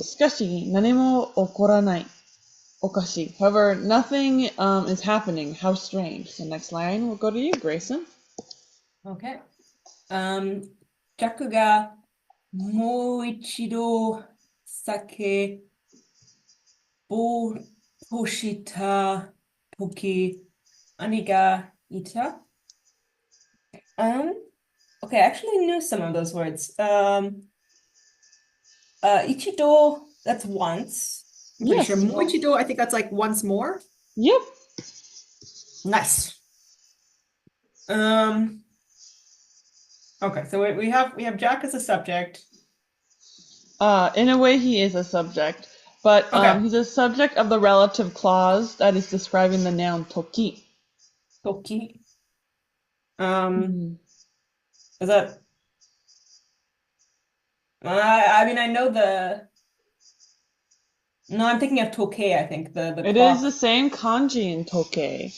しかし、何も起こらない。おかしい. However, nothing is happening. How strange. The next line will go to you, Grayson. Okay. ジャックがもう一度叫ぼうとしたとき、兄がいた。Okay, I actually knew some of those words. Ichido, that's once. I'm pretty sure. Yes. Moichido, I think that's like once more. Yep. Nice. Okay, so we have Jack as a subject. In a way, he is a subject, but Okay. he's a subject of the relative clause that is describing the noun toki. Toki. Mhm. Is that? I mean, I know the. No, I'm thinking of Tokei, I think the It clock. is the same kanji in toke.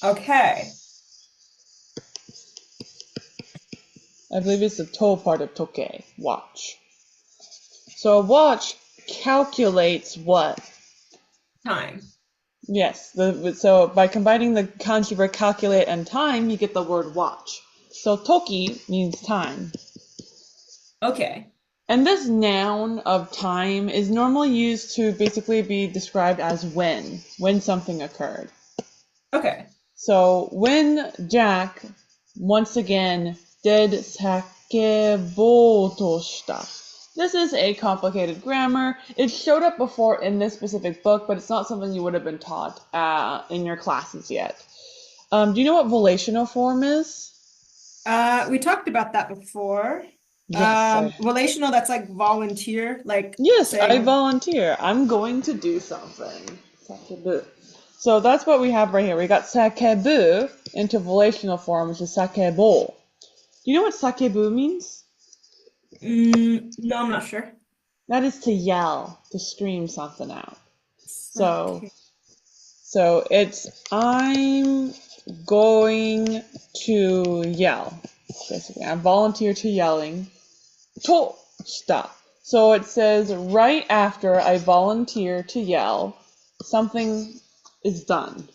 Okay. I believe it's the to part of toke, watch. So a watch calculates what? Time. Yes, so by combining the kanji for calculate and time, you get the word watch. So toki means time. Okay. And this noun of time is normally used to basically be described as when something occurred. Okay. So when Jack once again did sakebotoshita. This is a complicated grammar. It showed up before in this specific book, but it's not something you would have been taught in your classes yet. Do you know what volitional form is? We talked about that before. Yes. Relational, that's like volunteer, like Yes, saying. I volunteer. I'm going to do something. Sakebu. So that's what we have right here. We got sakebu into volitional form, which is sakebo. Do you know what sakebu means? No, I'm not sure. That is to yell, to scream something out. So, Okay. so it's I'm going to yell. Basically, I volunteer to yelling. To stop. So it says right after I volunteer to yell, something is done.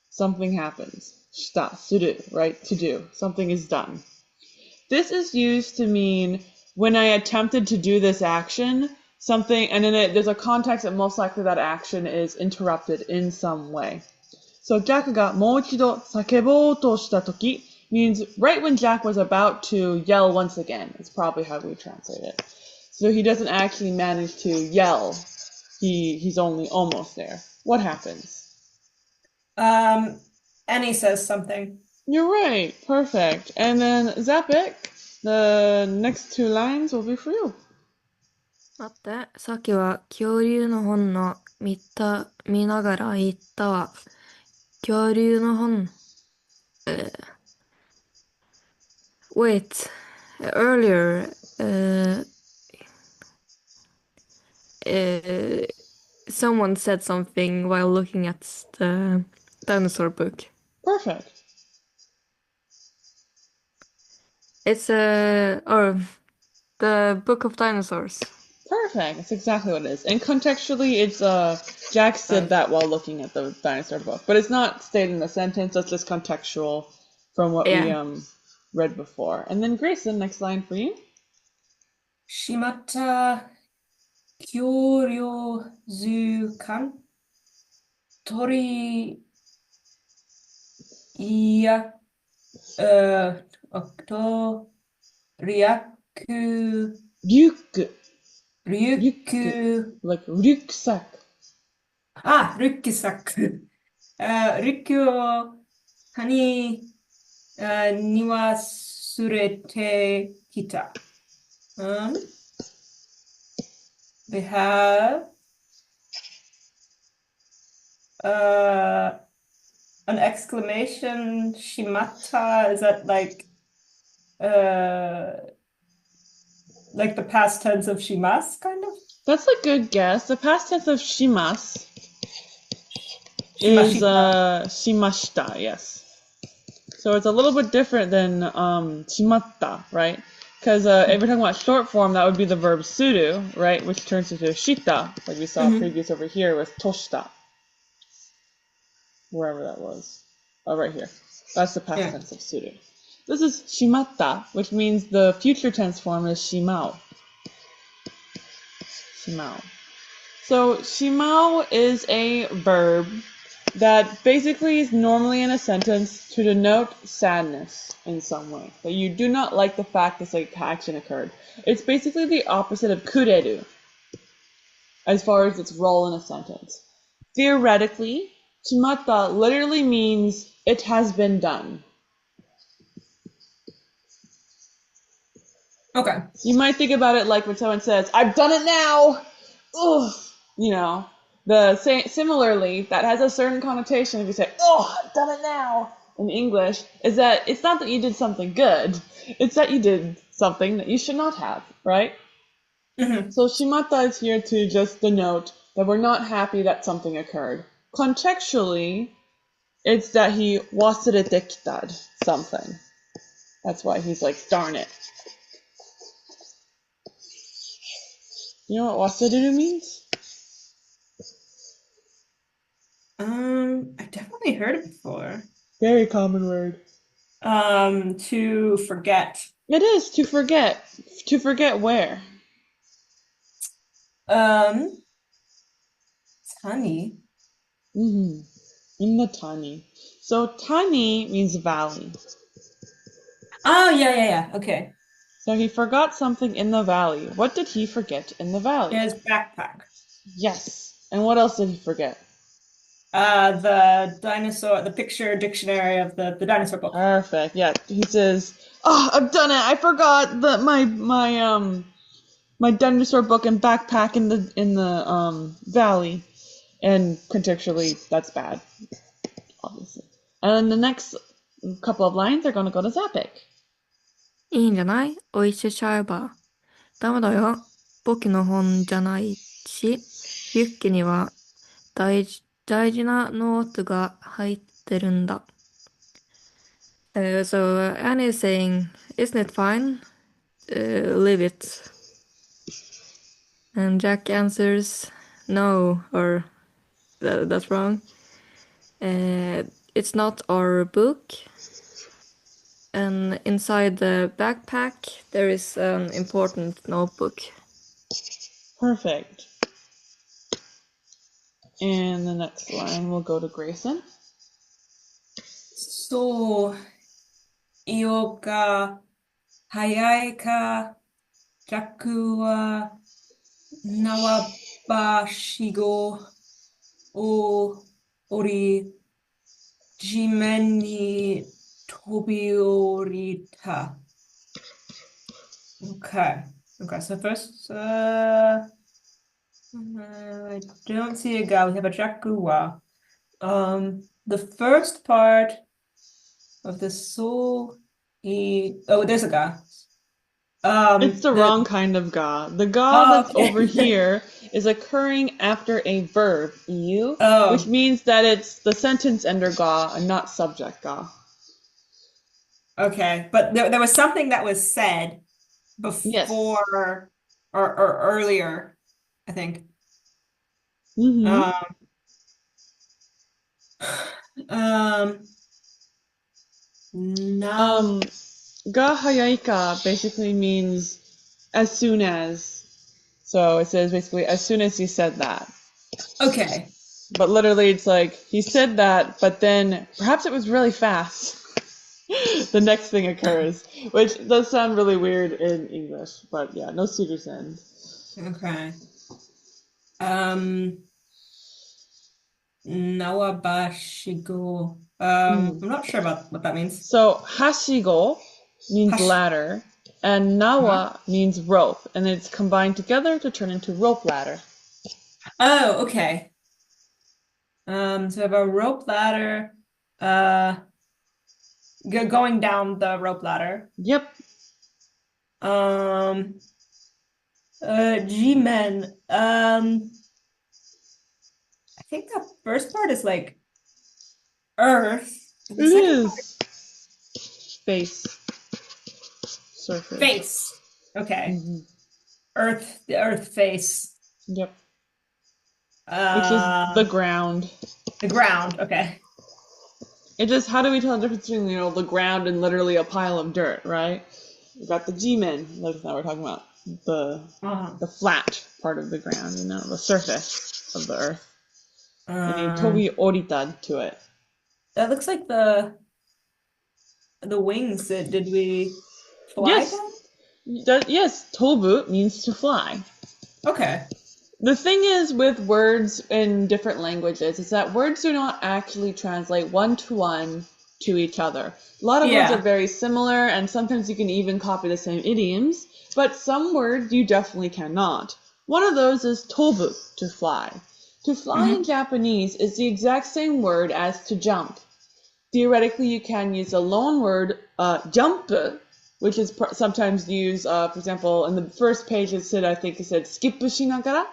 Something happens. Shita, suru, right? To do. Something is done. This is used to mean when I attempted to do this action, something, and then there's a context that most likely that action is interrupted in some way. So Jackがもう一度叫ぼうとしたとき means right when Jack was about to yell once again. It's probably how we translate it. So he doesn't actually manage to yell. He's only almost there. What happens? Annie says something. You're right. Perfect. And then Zapik, the next two lines will be for you. 待って、さっきは恐竜の本の見ながら言ったわ。恐竜の本。Wait, earlier, someone said something while looking at the dinosaur book. Perfect. It's the Book of Dinosaurs. Perfect. That's exactly what it is. And contextually, it's Jack said that while looking at the dinosaur book, but it's not stated in the sentence. It's just contextual from what we read before. And then Grayson, next line for you. しまった恐竜図鑑鳥やとリュックリュック。リュック Like ryuksak. リュックサックリュックを谷に忘れてきた。They have an exclamation shimata. Is that like the past tense of shimas, kind of? That's a good guess. The past tense of shimas is shimashita, yes. So it's a little bit different than shimatta, right? Because if we're talking about short form, that would be the verb suru, right? Which turns into shita, like we saw previous over here with toshita. Wherever that was. Oh, right here. That's the past tense of suru. This is shimatta, which means the future tense form is shimao. Shimao. So shimao is a verb that basically is normally in a sentence to denote sadness in some way. That you do not like the fact this action occurred. It's basically the opposite of kureru as far as its role in a sentence. Theoretically, shimatta literally means it has been done. Okay. You might think about it like when someone says, I've done it now! Ugh! You know, similarly, that has a certain connotation if you say, oh, I've done it now! In English, is that it's not that you did something good, it's that you did something that you should not have, right? So shimatta is here to just denote that we're not happy that something occurred. Contextually, it's that he wasurete kitad something. That's why he's like, darn it. You know what wasereru means? I definitely heard it before. Very common word. To forget. It is, to forget. To forget where? Tani. In the tani. So tani means valley. Oh, yeah. Okay. So he forgot something in the valley. What did he forget in the valley? His backpack. Yes. And what else did he forget? The dinosaur, the picture dictionary of the dinosaur book. Perfect. Yeah. He says, "Oh, I've done it. I forgot my dinosaur book and backpack in the valley." And contextually, that's bad, obviously. And then the next couple of lines are going to go to Zappic. いいんじゃない置いてちゃえば。ダメだよ。僕の本じゃないし、リュッケには大事なノートが入ってるんだ。So Annie is saying, isn't it fine? Leave it. And Jack answers, no, or that's wrong. It's not our book. And inside the backpack, there is an important notebook. Perfect. And the next line will go to Grayson. So, iyo ka hayai ka jaku wa nawabashigo o ori jimen ni tobiorita. Okay, so first, I don't see a ga. We have a jakuwa. The first part of the soul. There's a ga. It's the wrong kind of ga. The ga that's okay. over here is occurring after a verb, iu, which means that it's the sentence ender ga and not subject ga. Okay, but there was something that was said before Yes. or earlier, I think. Ga hayaika basically means as soon as. So it says basically as soon as he said that. Okay. But literally it's like he said that, but then perhaps it was really fast. The next thing occurs, which does sound really weird in English, but yeah, no suitors end. Okay. Nawabashigo. I'm not sure about what that means. So hashigo means ladder, and nawa means rope, and it's combined together to turn into rope ladder. Oh, okay. So we have a rope ladder, going down the rope ladder. Yep. G-men. I think the first part is like Earth. It is space. surface. Face. Okay. Mhm. The earth face. Yep. Which is the ground. The ground. Okay. It just, how do we tell the difference between, the ground and literally a pile of dirt, right? We've got the G-men, that's not what we're talking about. The flat part of the ground, the surface of the earth. And you tobi orita to it. That looks like the wings. Did we fly Yes. Yes, tobu means to fly. Okay. The thing is with words in different languages is that words do not actually translate one-to-one to each other. A lot of words are very similar, and sometimes you can even copy the same idioms, but some words you definitely cannot. One of those is tobu, to fly. To fly in Japanese is the exact same word as to jump. Theoretically, you can use a loan word, jump, which is sometimes used, for example, in the first page it said skip shinagara,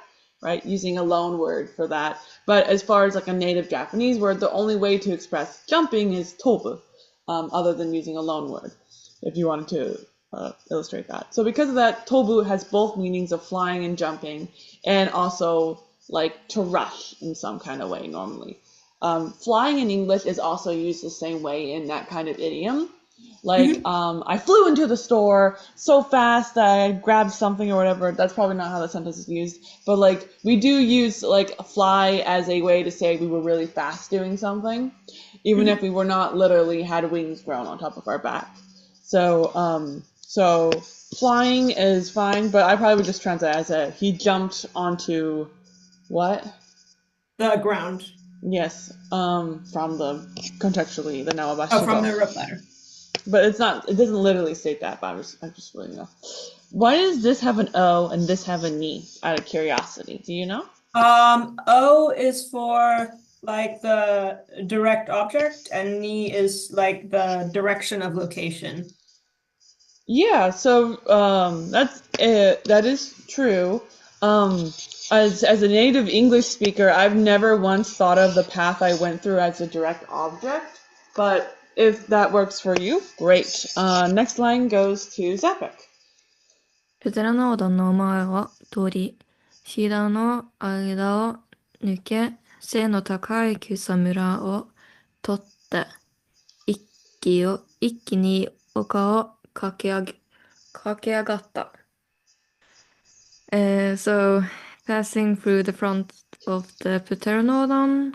right? Using a loan word for that. But as far as like a native Japanese word, the only way to express jumping is tobu, other than using a loan word, if you wanted to illustrate that. So because of that, tobu has both meanings of flying and jumping, and also like to rush in some kind of way normally. Flying in English is also used the same way in that kind of idiom. Like, I flew into the store so fast that I grabbed something or whatever. That's probably not how the sentence is used. But, like, we do use, like, fly as a way to say we were really fast doing something, even if we were not literally had wings grown on top of our back. So flying is fine, but I probably would just translate as he jumped onto what? The ground. Yes, from contextually, the Nawabashi. Oh, from the rope ladder. But it doesn't literally state that, but I'm just really know. Why does this have an O and this have a ni, out of curiosity? Do you know? O is for like the direct object, and ni is like the direction of location. Yeah, so that is true. As a native English speaker, I've never once thought of the path I went through as a direct object, but if that works for you, great. Next line goes to Zapek. プテラノードの前は通り、シダの間を抜け、背の高い草むらを取って、一気に丘を駆け上がった。So, passing through the front of the Pteranodon,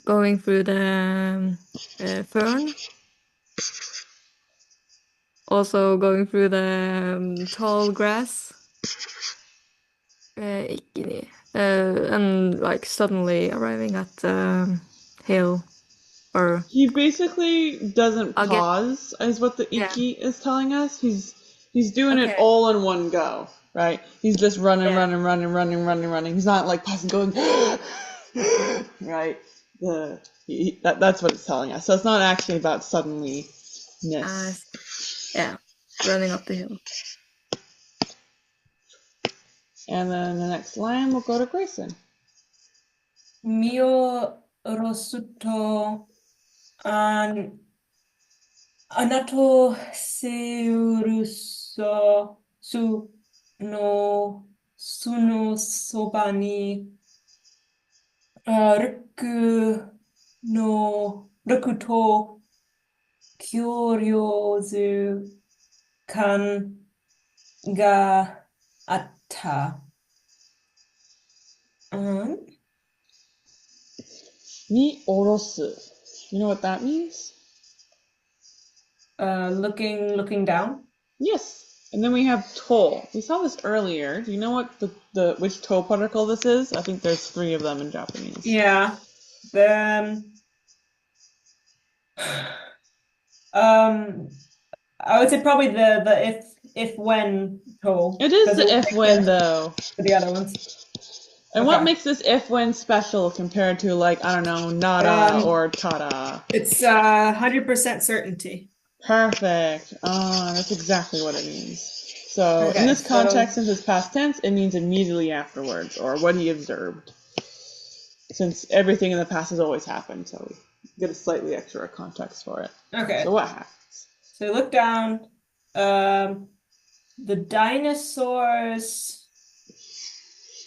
going through the fern, also going through the tall grass, 一気に, and like suddenly arriving at the hill. Or he basically doesn't pause, is what the Iki is telling us. He's doing it all in one go, right? He's just running. He's not like pausing, going, right? That's what it's telling us. So it's not actually about suddenly-ness. Running up the hill. And then the next line will go to Grayson. Mio rosuto anato seuruso suno soba ni ruku to kyoryozu kan ga atta. Ni orosu. You know what that means? Looking down. Yes. And then we have to. We saw this earlier. Do you know what which to particle this is? I think there's 3 of them in Japanese. Yeah. I would say probably the if when to. It is the if when though. For the other ones. And what makes this if when special compared to, like, I don't know, nada or tada? It's 100% certainty. Perfect. That's exactly what it means. So in this context, since it's past tense, it means immediately afterwards, or what he observed. Since everything in the past has always happened, so we get a slightly extra context for it. Okay. So what happens? So I look down. The dinosaurs.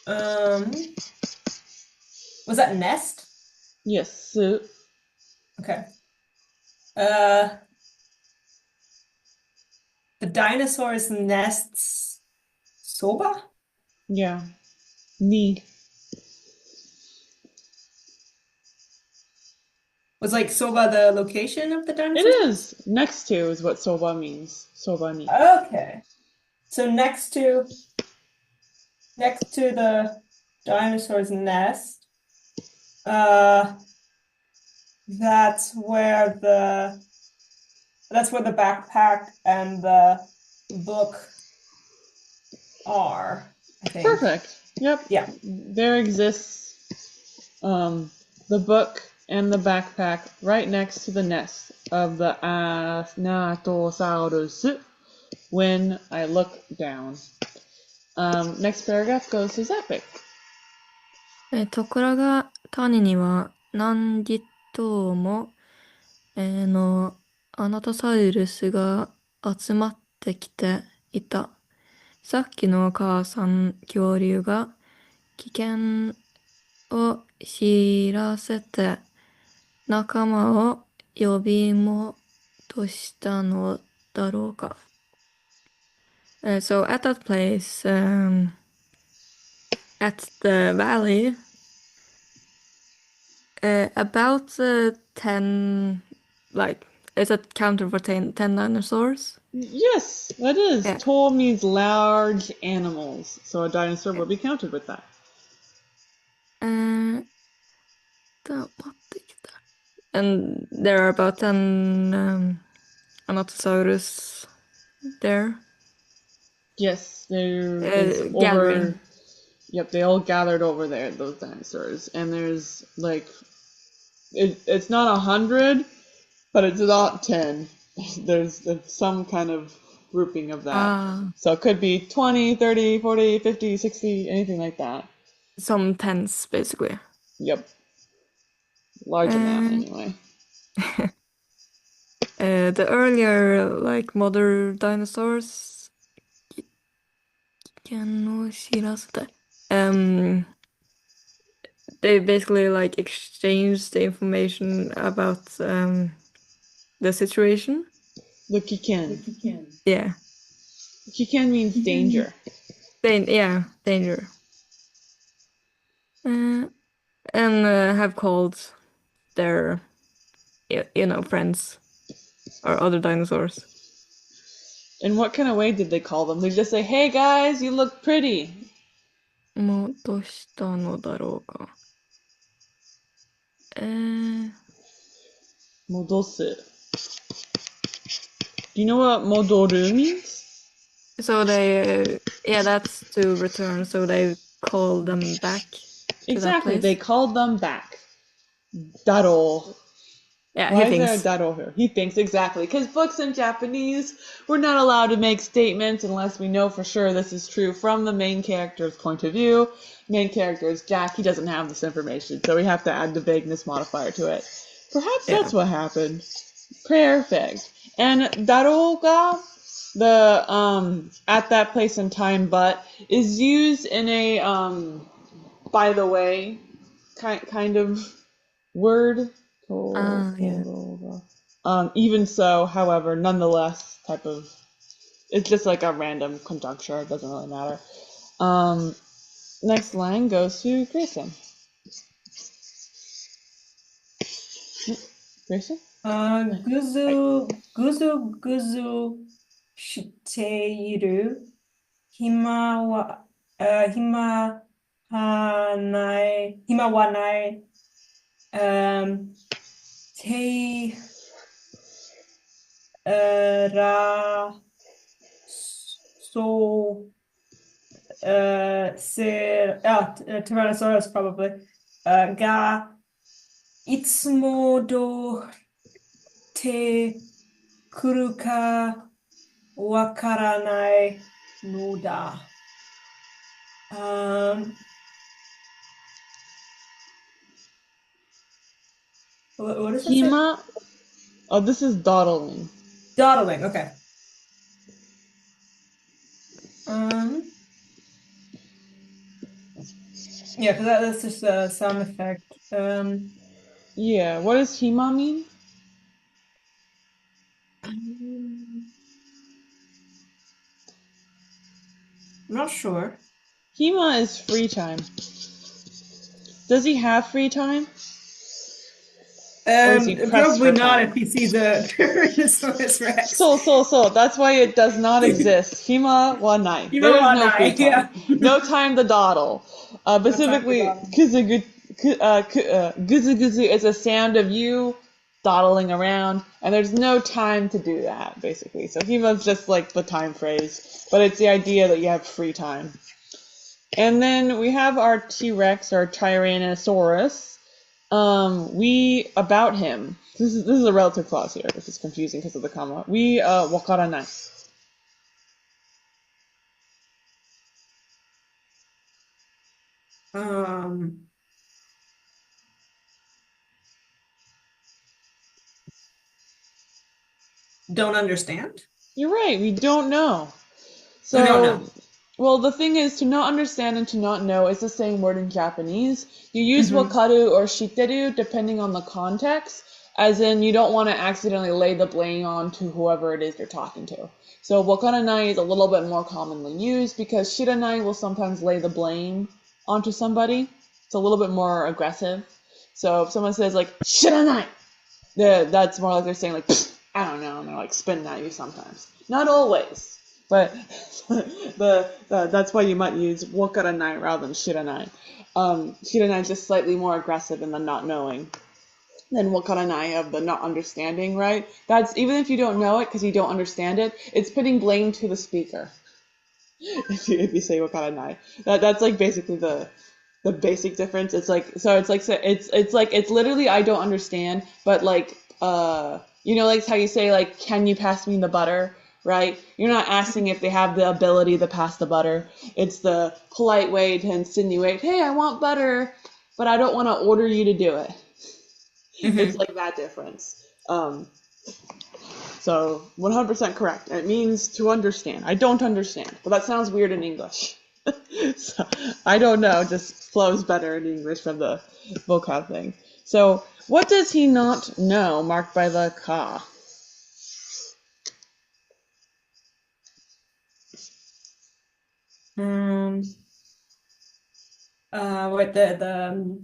Was that nest? Yes. Okay. The dinosaurs' nests. Soba? Yeah. Ni. Was like Soba the location of the It dinosaurs? is. Next to is what soba means. Soba ni. Okay. So next to the dinosaur's nest, that's where the backpack and the book are, I think. Perfect. Yep. Yeah. There exists the book and the backpack right next to the nest of the Anatosaurus when I look down. Next paragraph goes to Zappic. ところが谷には何十頭も、のアナトサウルスが集まってきていた。さっきの母さん恐竜が危険を知らせて仲間を呼び戻したのだろうか。So at that place, at the valley, about 10, like, is it counted for 10 dinosaurs? Yes, that is. Yeah. To means large animals, so a dinosaur will be counted with that. 待ってきた。And there are about 10 Anatosaurus there. Yes, there is gathering. over. Yep, they all gathered over there, those dinosaurs, and there's like, it's not 100, but it's not 10. There's some kind of grouping of that. So it could be 20, 30, 40, 50, 60, anything like that. Some tens, basically. Yep. Large amount, anyway. The earlier, like, modern dinosaurs, they basically, like, exchanged the information about the situation. The kiken. Yeah. Kiken means danger. Yeah, danger. And have called their, friends or other dinosaurs. In what kind of way did they call them? They just say, "Hey guys, you look pretty." 戻したのだろうか。Modosu. Do you know what modoru means? So that's to return. So they call them back. Exactly, they called them back. Daro. Yeah, Why he is there a thinks. daro here? He thinks, exactly. Because books in Japanese, we're not allowed to make statements unless we know for sure this is true from the main character's point of view. Main character is Jack. He doesn't have this information, so we have to add the vagueness modifier to it. Perhaps that's what happened. Perfect. And daroga, the at that place and time, but is used in a by the way kind of word. Even so, however, nonetheless, type of, it's just like a random conjuncture. It doesn't really matter. Next line goes to Grayson. Grayson? Guzu shiteiru hima wa nai te ra so Tyrannosaurus probably ga itsumo do te kuru ka wakaranai no da. What is it? Hima. Oh, this is dawdling. Dawdling, okay. Yeah, because that's just a sound effect. Yeah, what does hima mean? I'm not sure. Hima is free time. Does he have free time? Or is he pressed Probably for not time? if you see the Tyrannosaurus Rex. So that's why it does not exist. Hima wa nai. Hima There is wa no nai, free time. yeah. No time to dawdle. Specifically, dawdle. guzu is a sound of you dawdling around, and there's no time to do that, basically. So Hima's just like the time phrase, but it's the idea that you have free time. And then we have our T-Rex, our Tyrannosaurus. About him. This is a relative clause here, which is confusing because of the comma. We wakaranai. Don't understand? You're right, we don't know. So We don't know. Well, the thing is, to not understand and to not know is the same word in Japanese. You use wakaru or shiteru depending on the context, as in you don't want to accidentally lay the blame on to whoever it is you're talking to. So wakaranai is a little bit more commonly used because shiranai will sometimes lay the blame onto somebody. It's a little bit more aggressive. So if someone says like shiranai, that's more like they're saying like I don't know, and they're like spitting at you sometimes. Not always. But that's why you might use wakaranai rather than shiranai. Shiranai is just slightly more aggressive in the not knowing than wakaranai of the not understanding, right? That's even if you don't know it because you don't understand it, it's putting blame to the speaker. If you say wakaranai, that's like basically the basic difference. It's literally I don't understand, but like like how you say like can you pass me the butter? Right? You're not asking if they have the ability to pass the butter. It's the polite way to insinuate, hey, I want butter, but I don't want to order you to do it. It's like that difference. So 100% correct. It means to understand. I don't understand, but that sounds weird in English. So, I don't know, it just flows better in English from the vocab thing. So what does he not know, marked by the ka? What the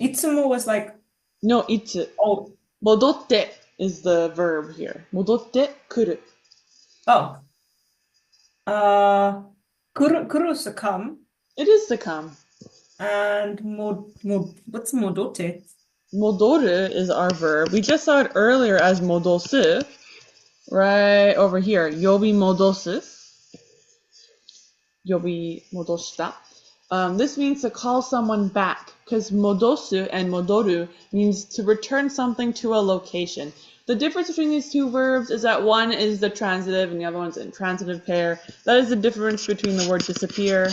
itsumo was like No, itsu. oh Modotte is the verb here. Modotte kuru. Kuru is to come, It is to come. and what's modote? Modoru is our verb. We just saw it earlier as modosu. Right over here. Yobi modosu. Yobi modoshita. This means to call someone back, because modosu and modoru means to return something to a location. The difference between these two verbs is that one is the transitive and the other one's an intransitive pair. That is the difference between the word disappear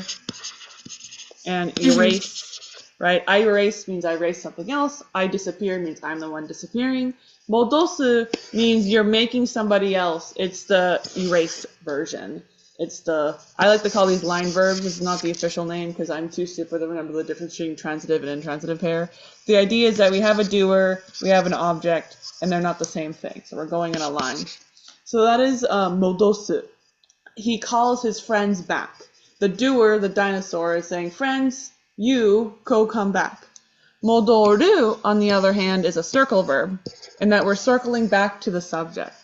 and erase, right? I erase means I erase something else. I disappear means I'm the one disappearing. Modosu means you're making somebody else. It's the erased version. I like to call these line verbs. It's not the official name because I'm too stupid to remember the difference between transitive and intransitive pair. The idea is that we have a doer, we have an object, and they're not the same thing. So we're going in a line. So that is modosu. He calls his friends back. The doer, the dinosaur, is saying, friends, you go come back. Modoru, on the other hand, is a circle verb, in that we're circling back to the subject.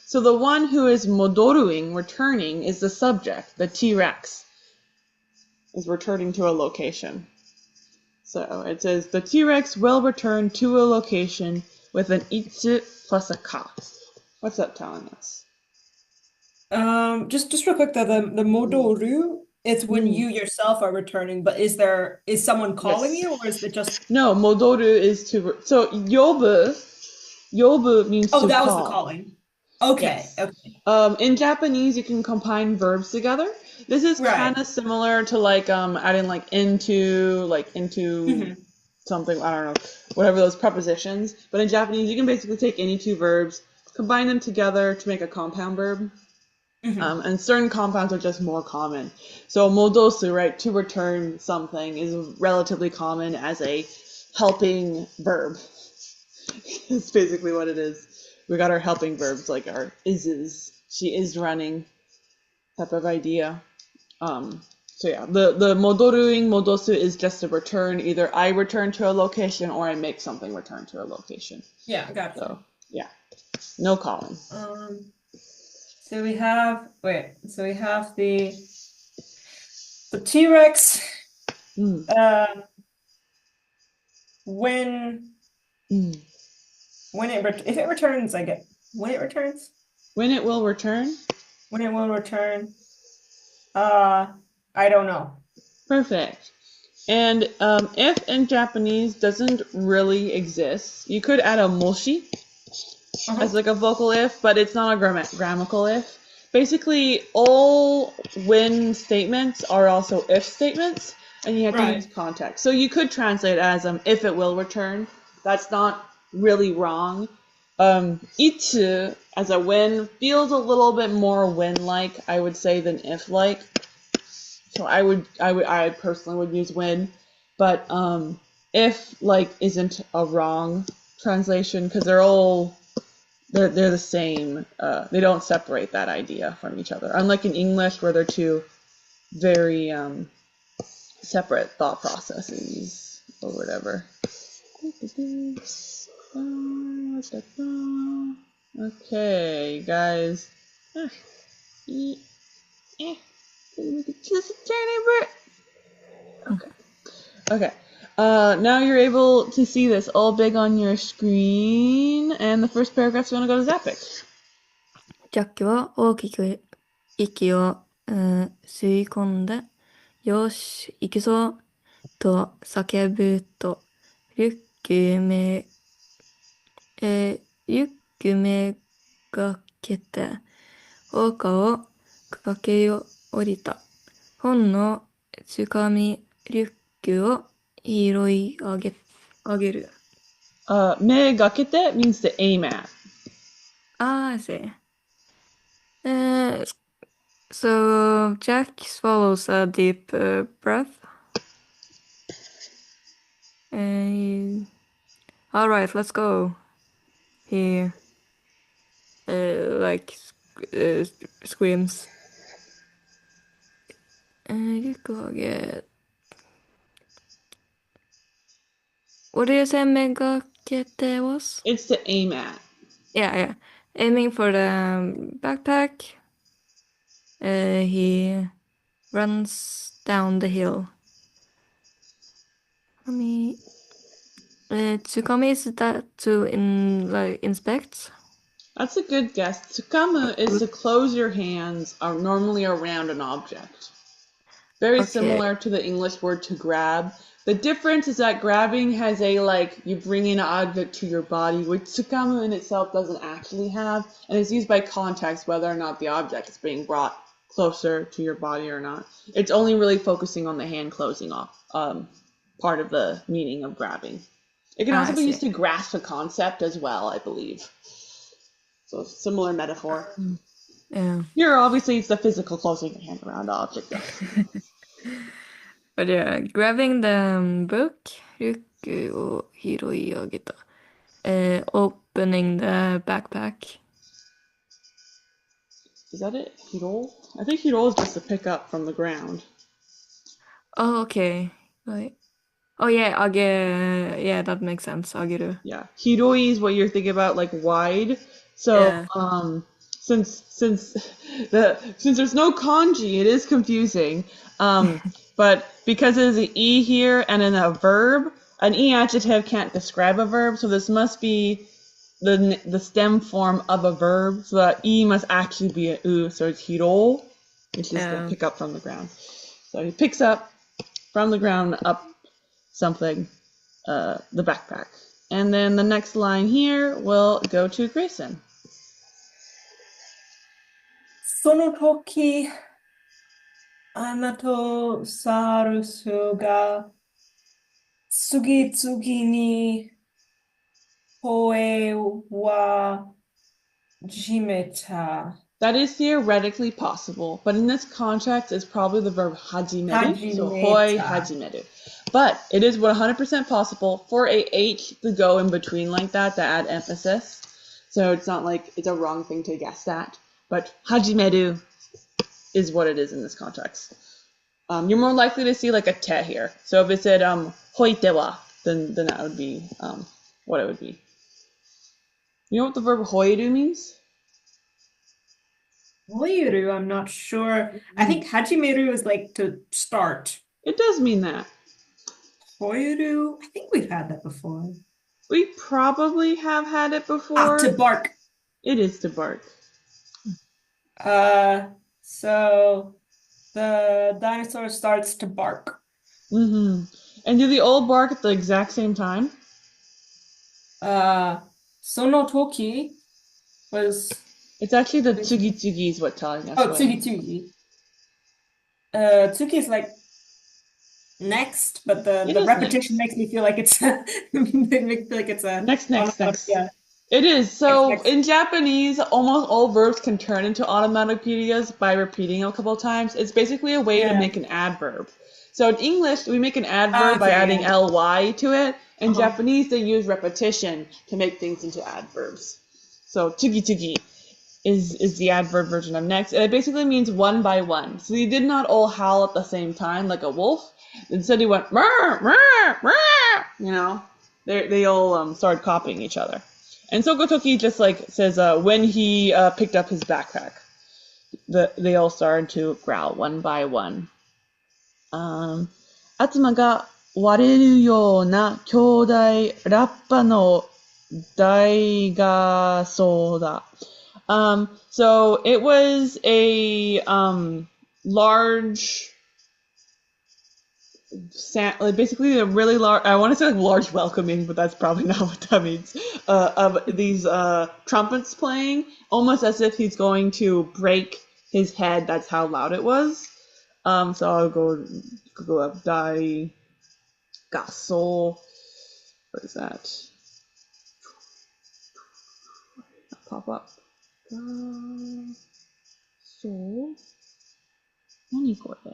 So the one who is modoruing, returning, is the subject. The T-Rex is returning to a location. So it says, the T-Rex will return to a location with an itsu plus a ka. What's that telling us? Just real quick though, the modoru, it's when you yourself are returning, but is someone calling you, or is it just No, modoru is to so yobu means to that call. was the calling. Okay. Yes. Okay. In Japanese you can combine verbs together. This is Right. kind of similar to like adding like into something, I don't know, whatever those prepositions. But in Japanese you can basically take any two verbs, combine them together to make a compound verb. And certain compounds are just more common. So modosu, right, to return something is relatively common as a helping verb. It's basically what it is. We got our helping verbs like our is. She is running type of idea. So yeah, the modoruing modosu is just a return. Either I return to a location or I make something return to a location. Yeah, gotcha. So yeah, no calling. So we have the T-Rex. When if it returns, I get when it returns. When it will return. When it will return. I don't know. Perfect. And if in Japanese doesn't really exist, you could add a moshi as like a vocal if, but it's not a grammatical if. Basically, all when statements are also if statements, and you have to use context. So you could translate it as if it will return. That's not really wrong. Itsu as a when feels a little bit more when-like, I would say, than if-like. So I personally would use when, but if like isn't a wrong translation because they're the same. They don't separate that idea from each other. Unlike in English where they're two very separate thought processes or whatever. Okay, guys. Just a tiny bit. Okay. Now you're able to see this all big on your screen, and the first paragraph's going to go to Zappic. ジャックは大きく息を、吸い込んで、よし、行くぞ、と叫ぶと、リュックめがけて、丘を駆け下りた。本のつかみリュックを拾い上げる。Me gakete means to aim at. I see. So Jack swallows a deep breath. All right, let's go. He screams. You go get. What do you say megakete was? It's to aim at. Yeah. Aiming for the backpack. He runs down the hill. Tsukami, is that to inspect? That's a good guess. Tsukamu is to close your hands normally around an object. Very similar to the English word to grab. The difference is that grabbing has you bring in an object to your body, which tsukamu in itself doesn't actually have, and it's used by context whether or not the object is being brought closer to your body or not. It's only really focusing on the hand closing off, part of the meaning of grabbing. It can also be used to grasp a concept as well, I believe. So similar metaphor. Yeah. Here, obviously, it's the physical closing your hand around the object. But yeah, grabbing the book, リュックを拾い上げた. Opening the backpack. Is that it? Hiro? I think hiro is just to pick up from the ground. Oh, okay. Right. Oh yeah, age. Yeah, that makes sense. Ageru. Yeah, hiroi is what you're thinking about, like wide. So, since there's no kanji, it is confusing. But because there's an e here and in a verb, an e adjective can't describe a verb, so this must be the stem form of a verb. So that e must actually be an u. So it's hiro, which is to pick up from the ground. So he picks up from the ground up something, the backpack. And then the next line here will go to Grayson. その時、アナとサルスが次々に声は Jimeta. That is theoretically possible, but in this context, it's probably the verb hajimeru. So hoi hajimeru. But it is 100% possible for a H to go in between like that to add emphasis. So it's not like it's a wrong thing to guess that. But hajimeru is what it is in this context. You're more likely to see like a te here. So if it said hoite wa, then that would be what it would be. You know what the verb hoiru means? Hoiru, I'm not sure. I think hajimeru is like to start. It does mean that. Hoiru, I think we've had that before. We probably have had it before. To bark. It is to bark. So the dinosaur starts to bark. And do they all bark at the exact same time? Sono toki was... It's actually the tsugi is what telling us. Oh, tsugi. Tsugi is like next, but the repetition makes me feel like it's next. Yeah. It is. So next. In Japanese, almost all verbs can turn into onomatopeias by repeating a couple of times. It's basically a way to make an adverb. So in English, we make an adverb by adding ly to it. In Japanese, they use repetition to make things into adverbs. So tsugi is the adverb version of next, and it basically means one by one. So they did not all howl at the same time like a wolf. Instead, he went murr, murr, murr. You know, they all started copying each other. And Sokotoki just like says when he picked up his backpack, they all started to growl one by one. Atsuma ga wareru you na kyōdai rappa no daigaso da. So it was a large, like basically a really large, I want to say like large welcoming, but that's probably not what that means, of these trumpets playing, almost as if he's going to break his head. That's how loud it was. So I'll go up, dai, gaso, what is that? Pop up. So, 何これ?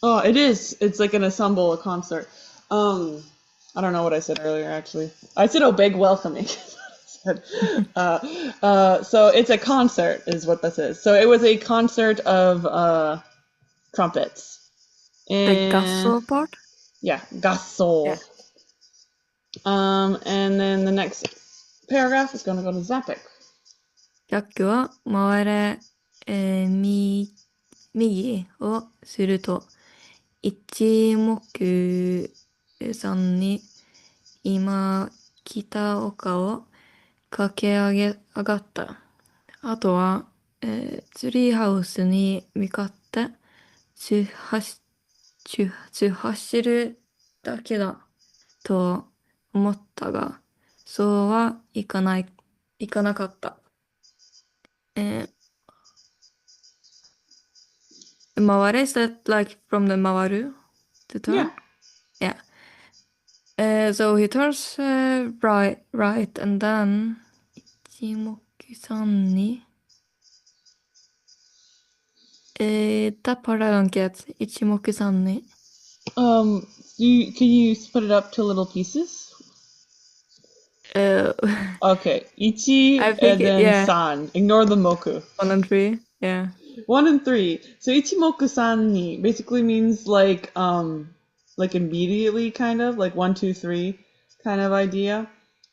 Oh, it is. It's like an ensemble, a concert. I don't know what I said earlier, actually. I said, oh, big welcoming. So it's a concert is what this is. So it was a concert of trumpets. The gasso part? Yeah, gasso. Yeah. And then the next paragraph is going to go to Zappic. ジャックは回れ、右をすると、一目散に今北丘を駆け上がった。あとは、ツリーハウスに向かって走るだけだと思ったが、そうはいかなかった。Maware, is that like from the mawaru? To turn? Yeah. So he turns right, and then ichimoku-san ni. That part I don't get. Ichimoku-san ni. Can you split it up to little pieces? Okay. Ichi and then san. Ignore the moku. 1 and 3. Yeah. 1 and 3. So ichimoku-san ni basically means like immediately kind of like 1, 2, 3 kind of idea.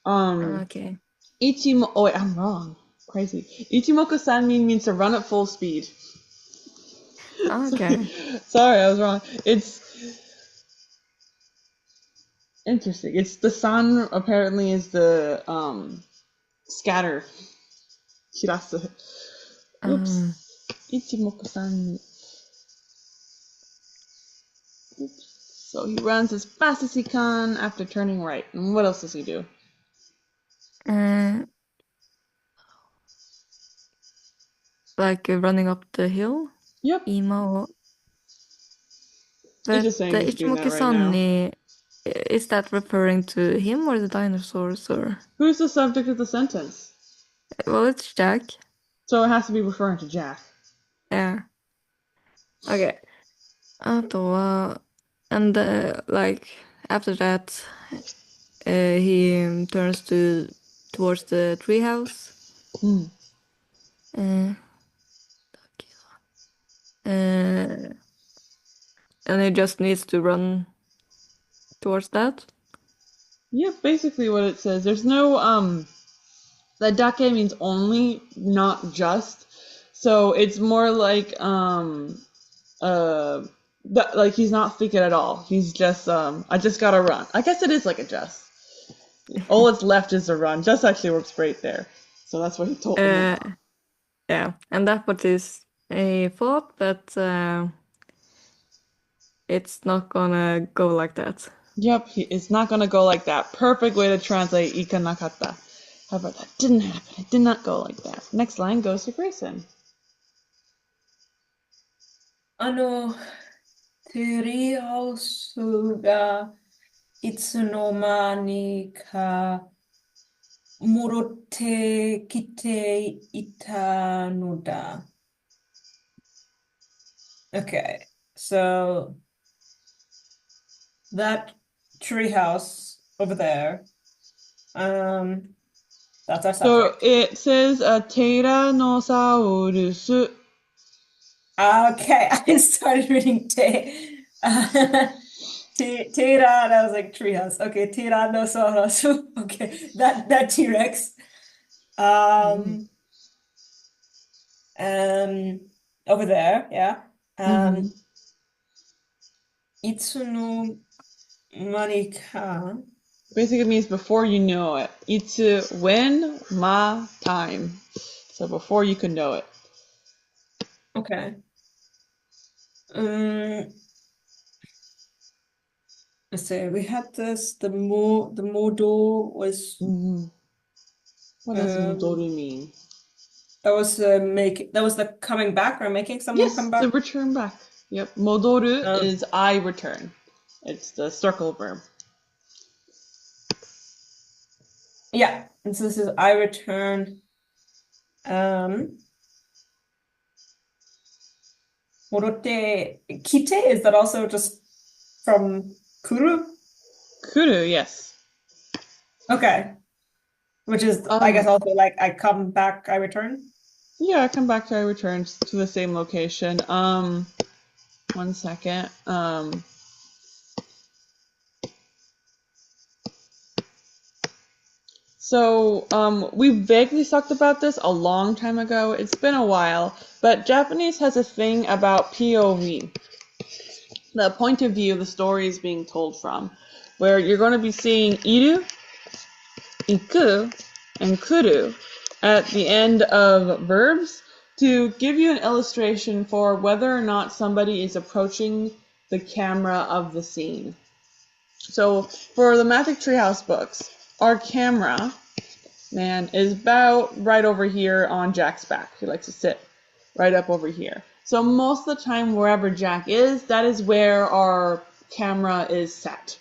Okay. Oh wait, I'm wrong. Crazy. Ichimoku-san means to run at full speed. Okay. Sorry, I was wrong. It's interesting. It's the sun apparently is the scatter. Shirasu. Oops. Ichimoku-san. Oops. So he runs as fast as he can after turning right. And what else does he do? Like running up the hill? Yep. 今を He's just saying he's doing that right now. Ichimoki-san, is that referring to him or the dinosaurs or? Who's the subject of the sentence? Well, it's Jack. So it has to be referring to Jack. Yeah. Okay. あとは、and like after that, he turns towards the treehouse. Uh, and he just needs to run towards that. Yep, basically what it says. There's no the dake means only, not just. So it's more like like he's not thinking at all. He's just I just gotta run. I guess it is like a just. All that's left is a run. Just actually works great there. So that's what he told him. Yeah, and that was his thought, but it's not gonna go like that. Yep, it's not gonna go like that. Perfect way to translate ikanakata. However, that didn't happen. It did not go like that. Next line goes to Grayson. ツリーハウスがいつの間にか戻ってきていたのだ。Okay, so that treehouse over there, that's our So subject. it says a Tyrannosaurus. Okay, I started reading Tera, and I was like treehouse. Okay, Tyrannosaurus. Okay, that T-Rex. Over there, yeah. Itsu no mani ka. Basically means before you know it. Itsu, when, ma, time. So before you can know it. Okay. Let's see. We had this. The modo was. What does modoru mean? That was the coming back or making someone come back. Yes, the return back. Yep. Modoru is I return. It's the circle verb. Yeah, and so this is I return. Morote kite, is that also just from kuru? Kuru, yes. Okay. Which is, I guess, also like I come back, I return? Yeah, I come back to I return to the same location. 1 second. So we vaguely talked about this a long time ago. It's been a while, but Japanese has a thing about POV, the point of view the story is being told from, where you're going to be seeing iru, iku, and kuru at the end of verbs to give you an illustration for whether or not somebody is approaching the camera of the scene. So for the Magic Treehouse books, our camera man is about right over here on Jack's back. He likes to sit right up over here. So most of the time, wherever Jack is, that is where our camera is set.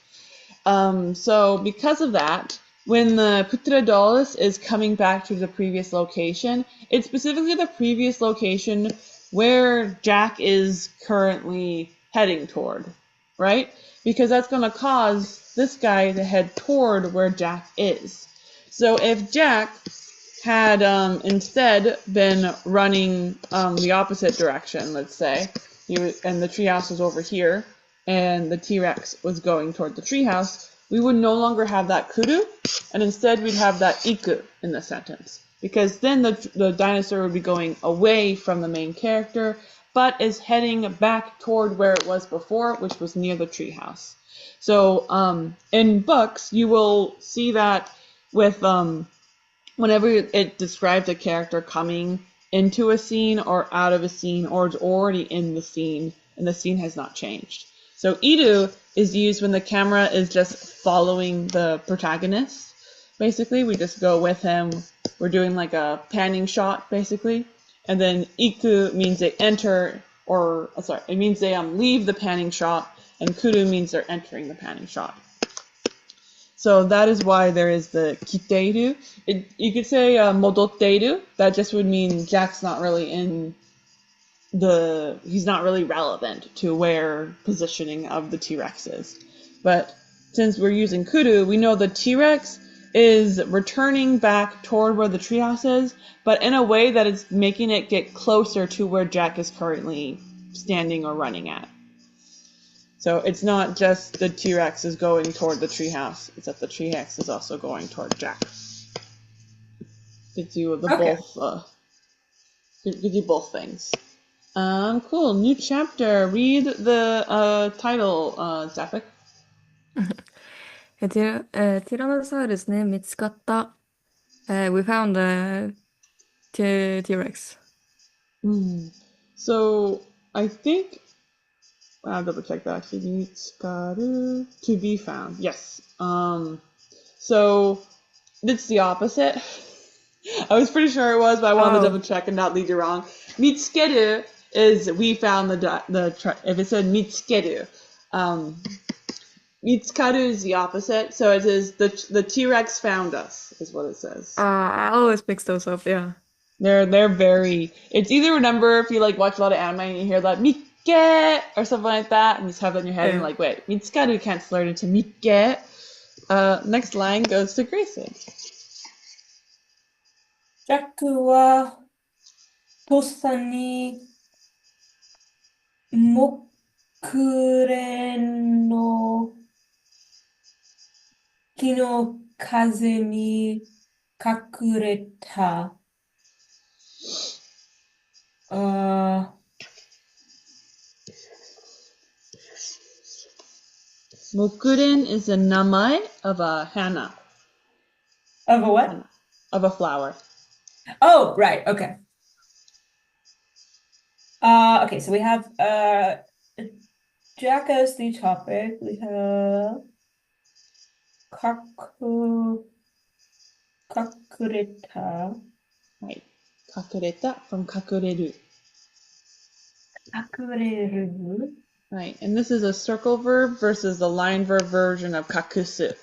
So because of that, when the Putradolus is coming back to the previous location, it's specifically the previous location where Jack is currently heading toward, right? Because that's going to cause this guy to head toward where Jack is. So if Jack had instead been running the opposite direction, let's say, and the treehouse was over here, and the T-Rex was going toward the treehouse, we would no longer have that kuru, and instead we'd have that iku in the sentence. Because then the dinosaur would be going away from the main character, but is heading back toward where it was before, which was near the treehouse. So in books, you will see that with whenever it describes a character coming into a scene or out of a scene or is already in the scene and the scene has not changed. So iru is used when the camera is just following the protagonist. Basically, we just go with him. We're doing like a panning shot, basically. And then iku means they enter, it means they leave the panning shot and kuru means they're entering the panning shot. So that is why there is the kiteiru. You could say modoteiru. That just would mean Jack's not really he's not really relevant to where positioning of the T-Rex is. But since we're using kuru, we know the T-Rex is returning back toward where the treehouse is, but in a way that is making it get closer to where Jack is currently standing or running at. So it's not just the T-Rex is going toward the treehouse, it's that the T-Rex is also going toward Jack. Gives you both things. Cool. New chapter. Read the title, Zapik. ティラノサウルスね、見つかった。We found the T-Rex. So, I think, I'll double check that actually. Mitsukaru, to be found. Yes. So, it's the opposite. I was pretty sure it was, but I wanted to double check and not lead you wrong. Mitsukeru is we found if it said Mitsukeru. Mitsukaru is the opposite, so it is the T-Rex found us, is what it says. I always mix those up, yeah. They're very. It's either remember if you like watch a lot of anime and you hear that Mikke or something like that, and you just have that in your head and you're like, wait, Mitsukaru can't slur into Mikke. Next line goes to Grayson. ジャックはとっさに木蓮の木の風に隠れた。Mokuren is a namae of a hana. Of a what? Of a flower. Oh, right. Okay. Okay, so we have Jack as the topic. We have kakureta. Right. Kakureta from kakureru. Kakureru. Right. And this is a circle verb versus the line verb version of kakusu.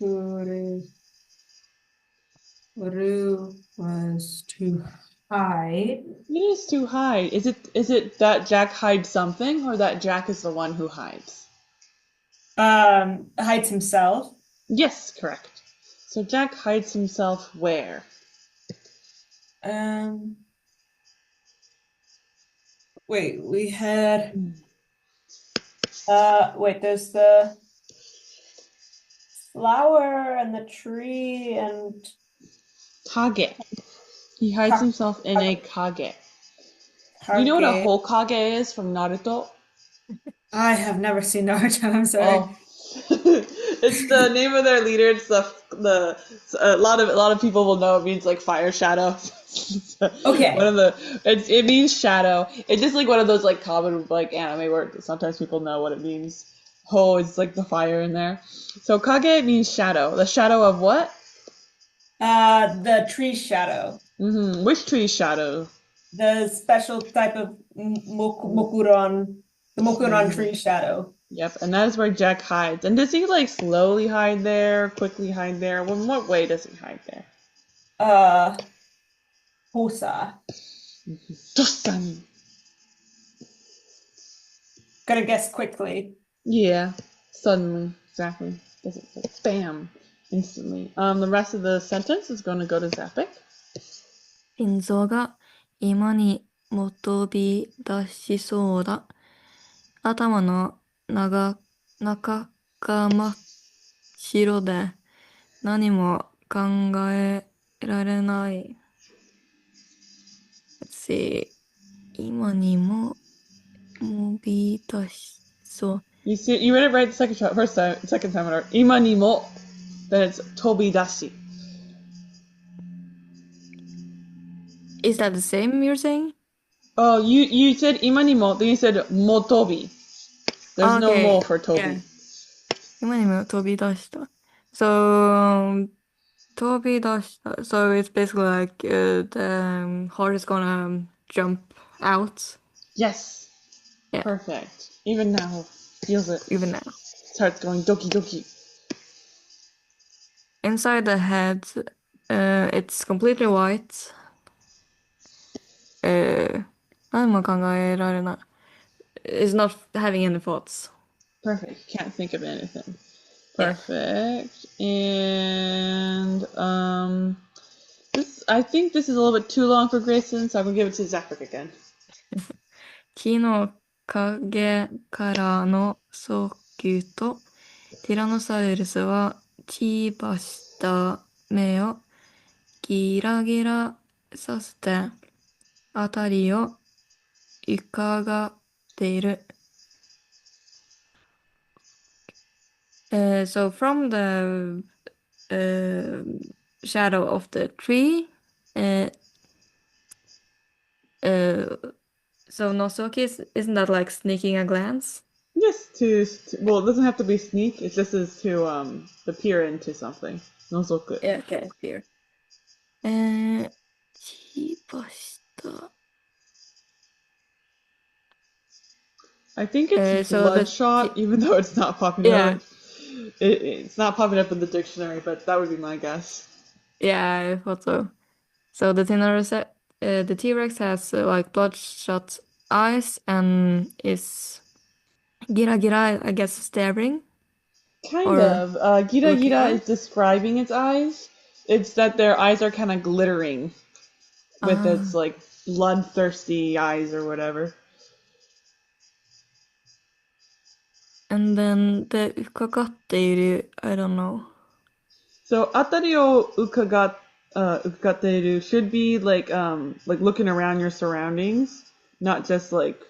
Kakureru was to hide. It is to hide. Is it that Jack hides something or that Jack is the one who hides? Hides himself. Yes, correct. So Jack hides himself where? Wait, we had there's the flower and the tree and Kage. He hides himself in a kage. You know what a Hokage is from Naruto? I have never seen Naruto, I'm sorry. Oh. It's the name of their leader. It's a lot of people will know it means like fire shadow. Okay. It means shadow. It's just like one of those like common like anime where sometimes people know what it means. Ho is like the fire in there. So kage means shadow. The shadow of what? The tree shadow. Which tree shadow? The special type of mokuron, the mokuron tree shadow. Yep, and that is where Jack hides. And does he like slowly hide there, quickly hide there? Well, in what way does he hide there? Hosa. Tosani. Gotta guess quickly. Yeah, suddenly, exactly. Does it like bam, instantly? The rest of the sentence is going to go to Zapik. 心臓が今にも飛び出しそうだ。頭の中が真っ白で何も考えられない。Let's see. 今にも飛び出しそう。You read it right the second time around. 今にも, then it's tobidashi. Is that the same you're saying? Oh, you said 今にも, then you said motobi. There's no mo for tobi. Yeah. 今にも飛び出した. So, 飛び出した. So it's basically like the heart is gonna jump out. Yes. Yeah, Perfect. Even now, feels it. even now. Starts going doki doki. Inside the head, it's completely white. 何も考えられない。It's not having any thoughts. Perfect. Can't think of anything. Yeah. Perfect. And I think this is a little bit too long for Grayson, so I'm gonna give it to Zachary again. 木の陰からの早球と、ティラノサウルスは血ばした目をギラギラさせて、あたりを伺っている。So from the shadow of the tree, so Nosoki isn't that like sneaking a glance? Yes, well, it doesn't have to be sneak. It just is to peer into something. Nozoku. Yeah, okay, here. 血ばした。I think it's So the bloodshot, even though it's not popping yeah, up. It's not popping up in the dictionary, but that would be my guess. yeah, I thought so. So the T-Rex has like bloodshot eyes and is gira gira, I guess, staring Kind or of. Gira looking Gira up. is describing its eyes. It's that their eyes are kind of glittering with its like bloodthirsty eyes or whatever. And then the 伺っている, I don't know. So atari o ukagateru should be like looking around your surroundings, not just like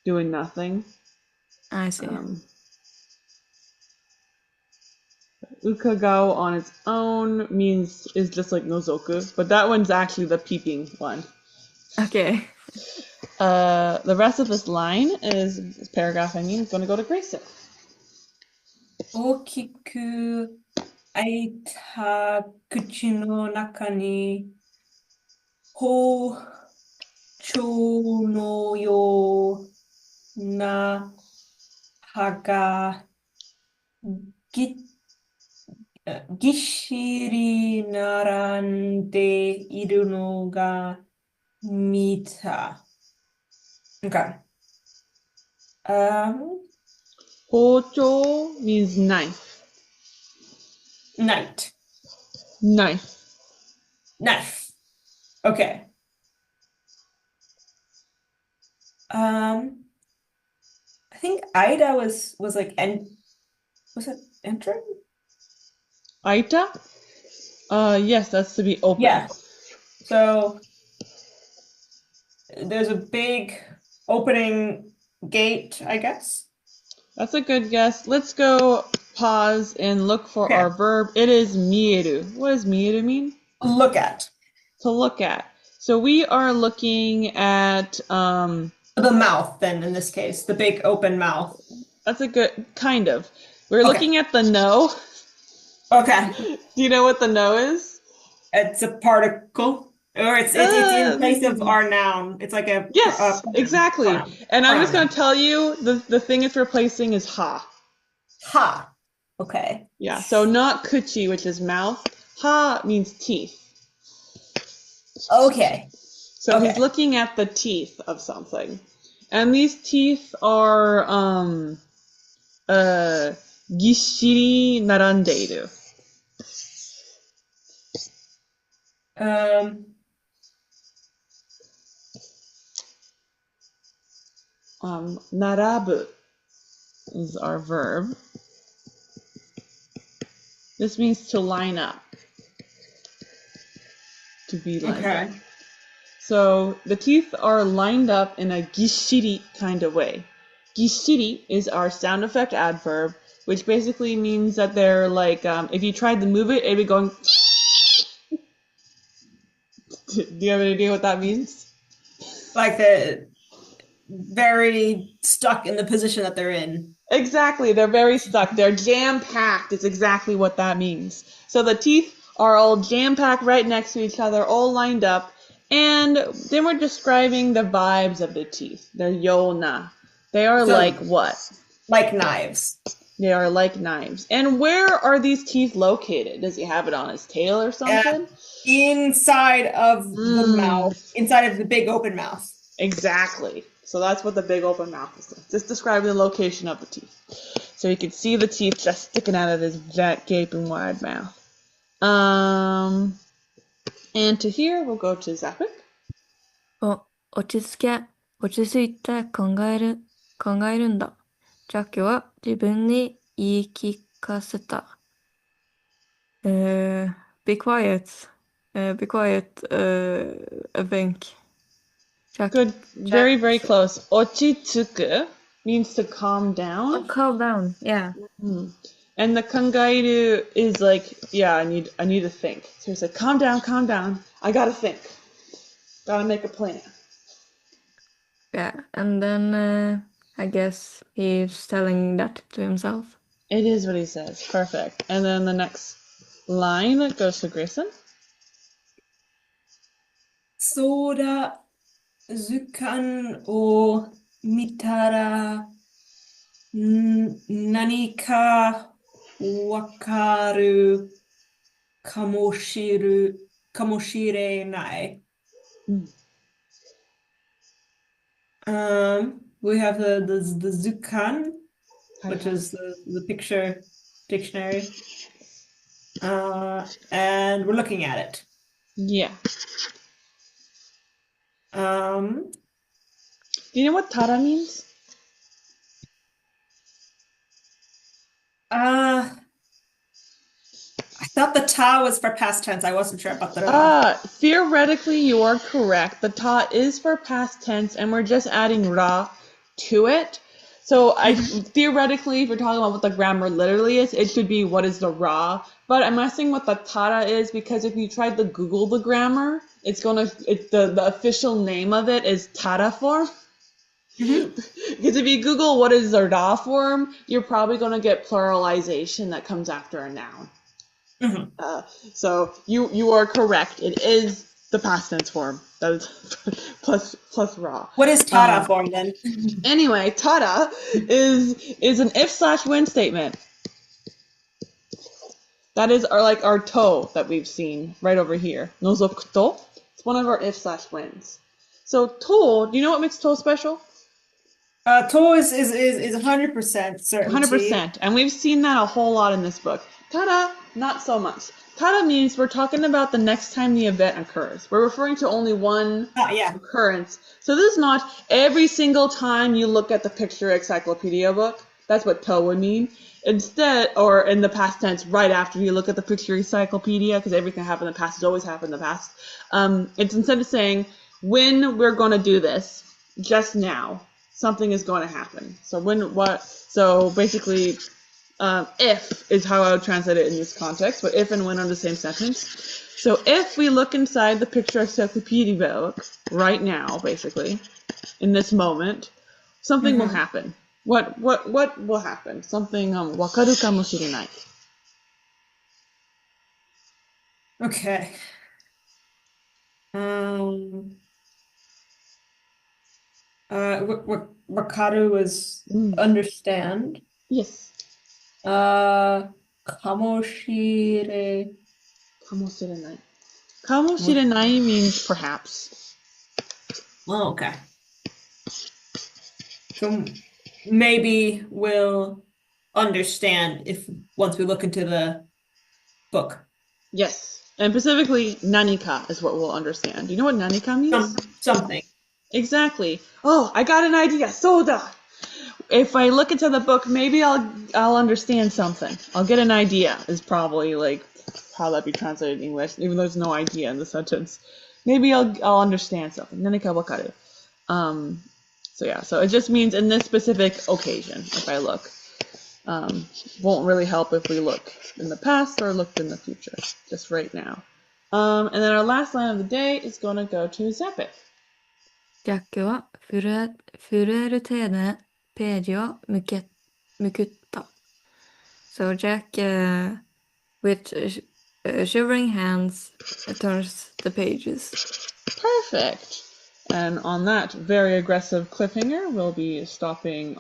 doing nothing. I see. Ukagao on its own is just like nozoku, but that one's actually the peeping one. Okay. The rest of this line this paragraph, is going to go to Grayson. 大きく開いた口の中に包丁のような歯がぎっしり並んでいるのが見た。Okay. Hocho means knife. Knife. Okay. I think Ida was like was it entering? Aita? Yes, that's to be open. Yeah. So there's a big opening gate, I guess. That's a good guess. Let's go pause and look for Okay. our verb. It is mieru. What does mieru mean? Look at. To look at. So we are looking at The mouth, then, in this case, the big open mouth. That's a good kind of. We're looking at the no. Okay. Do you know what the no is? It's a particle, or it's in place of our noun. It's like a yes, exactly. Pronoun. And I'm just going to tell you the thing it's replacing is ha. Ha. Okay. Yeah. So not kuchi, which is mouth. Ha means teeth. Okay. So he's looking at the teeth of something, and these teeth are gishiri narandeiru. Narabu is our verb. This means to line up. To be lined up. So the teeth are lined up in a gishiri kind of way. Gishiri is our sound effect adverb, which basically means that they're like, if you tried to move it, it'd be going. Do you have any idea what that means? Like the very stuck in the position that they're in. Exactly, they're very stuck. They're jam-packed. It's exactly what that means. So the teeth are all jam-packed right next to each other, all lined up. And then we're describing the vibes of the teeth. They're yona. They are So- like what? Like knives. They are like knives. And where are these teeth located? Does he have it on his tail or something? Inside of the Mm. mouth, inside of the big open mouth. Exactly. So that's what the big open mouth is. Just describing the location of the teeth. So you can see the teeth just sticking out of his gaping wide mouth. And to here, we'll go to Zapik. 落ち着いて考えるんだ。ジャックは自分に言い聞かせた。Be quiet. Be quiet. I think. Good. Very, very close. Ochitsuku means to calm down. Calm down. Yeah. And the kangairu is like, yeah, I need to think. So he said, calm down. I gotta think. Gotta make a plan. Yeah. And then I guess he's telling that to himself. It is what he says. Perfect. And then the next line goes to Grayson. そうだ、図鑑を見たら、何かわかるかもしれない。We have the Zukan, which is the picture dictionary. And we're looking at it. Yeah. Um, Do you know what Tara means? I thought the ta was for past tense. I wasn't sure about the ra. Theoretically, you are correct. The ta is for past tense, and we're just adding ra to it. So theoretically, if you're talking about what the grammar literally is, it should be what is the ra. But I'm asking what the tara is because if you tried to Google the grammar, the official name of it is tara form. Because if you Google what is the ra form, you're probably going to get pluralization that comes after a noun. So you are correct. It is the past tense form. That is plus ra. What is tara form then? Anyway, tada is an if/when statement. That is our to that we've seen right over here. Nozoku to. It's one of our if/whens. So to, do you know what makes to special? To is 100% certainty. 100%. And we've seen that a whole lot in this book. Tada, not so much. Tada means we're talking about the next time the event occurs. We're referring to only one occurrence. So this is not every single time you look at the picture encyclopedia book. That's what to would mean. Instead, or in the past tense, right after you look at the picture encyclopedia, because everything happened in the past has always happened in the past. It's instead of saying, when we're going to do this, just now, something is going to happen. So so basically, if is how I would translate it in this context, but if and when are the same sentence. So if we look inside the picture encyclopedia book right now, basically, in this moment, something will happen. What will happen? Something wakaru kamoshirenai. Okay. Wakaru was understand. Yes. Kamoshire. Kamoshirenai. Kamoshirenai means perhaps. Oh, okay. So maybe we'll understand once we look into the book. Yes. And specifically, nanika is what we'll understand. Do you know what nanika means? Something. Exactly. Oh, I got an idea. Soda. If I look into the book, maybe I'll understand something. I'll get an idea is probably like how that be translated in English, even though there's no idea in the sentence. Maybe I'll understand something. Nanika wakaru. So it just means in this specific occasion, if I look. Won't really help if we look in the past or looked in the future, just right now. And then our last line of the day is going to go to Zapit. ジャックは震える手でページをめくった。So Jack, with shivering hands, turns the pages. Perfect. And on that very aggressive cliffhanger, we'll be stopping